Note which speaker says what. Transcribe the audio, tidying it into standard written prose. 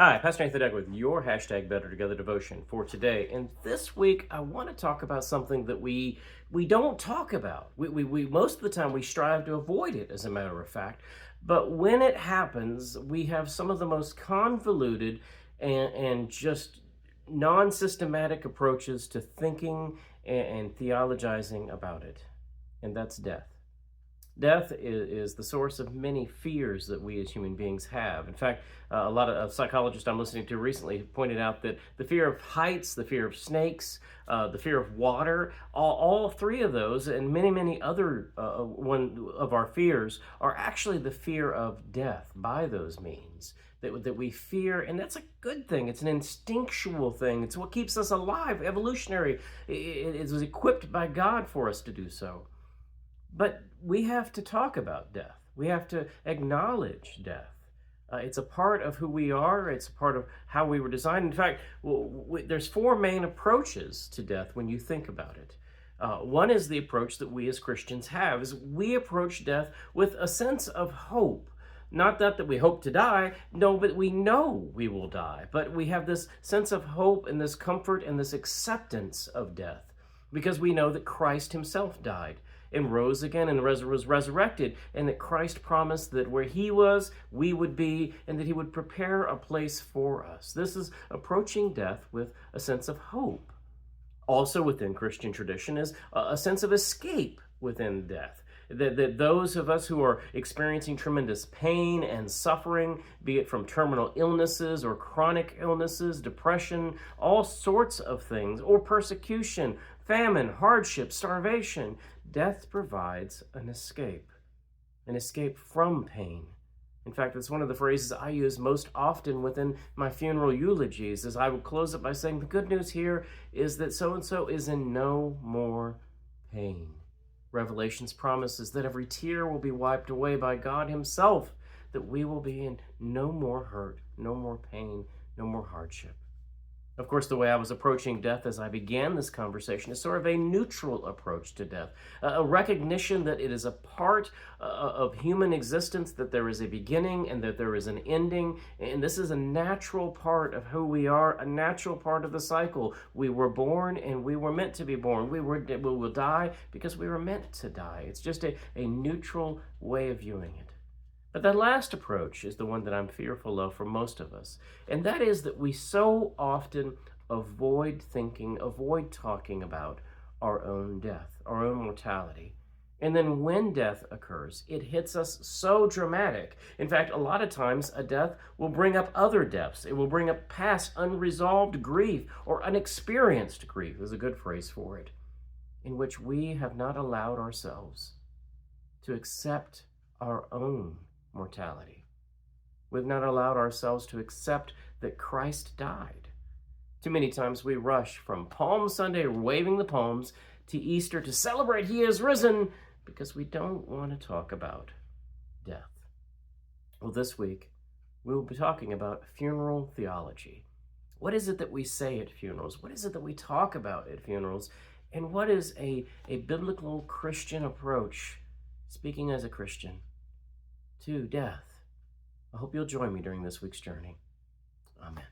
Speaker 1: Hi, Pastor Nathan with your hashtag Better Together devotion for today. And this week, I want to talk about something that we don't talk about. We most of the time we strive to avoid it, as a matter of fact. But when it happens, we have some of the most convoluted and just non-systematic approaches to thinking and theologizing about it, and that's death. Death is the source of many fears that we as human beings have. In fact, a lot of psychologists I'm listening to recently have pointed out that the fear of heights, the fear of snakes, the fear of water, all three of those, and many other one of our fears are actually the fear of death by those means. That we fear, and that's a good thing. It's an instinctual thing. It's what keeps us alive, evolutionary. It was equipped by God for us to do so. But we have to talk about death. We have to acknowledge death. It's a part of who we are. It's a part of how we were designed. In fact, there's four main approaches to death when you think about it. One is the approach that we as Christians have, is we approach death with a sense of hope. Not that we hope to die, no, but we know we will die. But we have this sense of hope and this comfort and this acceptance of death because we know that Christ himself died and rose again and was resurrected, and that Christ promised that where he was, we would be, and that he would prepare a place for us. This is approaching death with a sense of hope. Also within Christian tradition is a sense of escape within death. That those of us who are experiencing tremendous pain and suffering, be it from terminal illnesses or chronic illnesses, depression, all sorts of things, or persecution, famine, hardship, starvation, death provides an escape from pain. In fact, it's one of the phrases I use most often within my funeral eulogies, as I will close it by saying, the good news here is that so-and-so is in no more pain. Revelations promises that every tear will be wiped away by God himself, that we will be in no more hurt, no more pain, no more hardship. Of course, the way I was approaching death as I began this conversation is sort of a neutral approach to death, a recognition that it is a part of human existence, that there is a beginning and that there is an ending, and this is a natural part of who we are, a natural part of the cycle. We were born and we were meant to be born. We will die because we were meant to die. It's just a neutral way of viewing it. But that last approach is the one that I'm fearful of for most of us. And that is that we so often avoid talking about our own death, our own mortality. And then when death occurs, it hits us so dramatic. In fact, a lot of times a death will bring up other deaths. It will bring up past unresolved grief or unexperienced grief, is a good phrase for it, in which we have not allowed ourselves to accept our own mortality. We've not allowed ourselves to accept that Christ died. Too many times we rush from Palm Sunday, waving the palms, to Easter to celebrate he is risen, because we don't want to talk about death. Well, this week, we will be talking about funeral theology. What is it that we say at funerals? What is it that we talk about at funerals? And what is a biblical Christian approach, speaking as a Christian, to death? I hope you'll join me during this week's journey. Amen.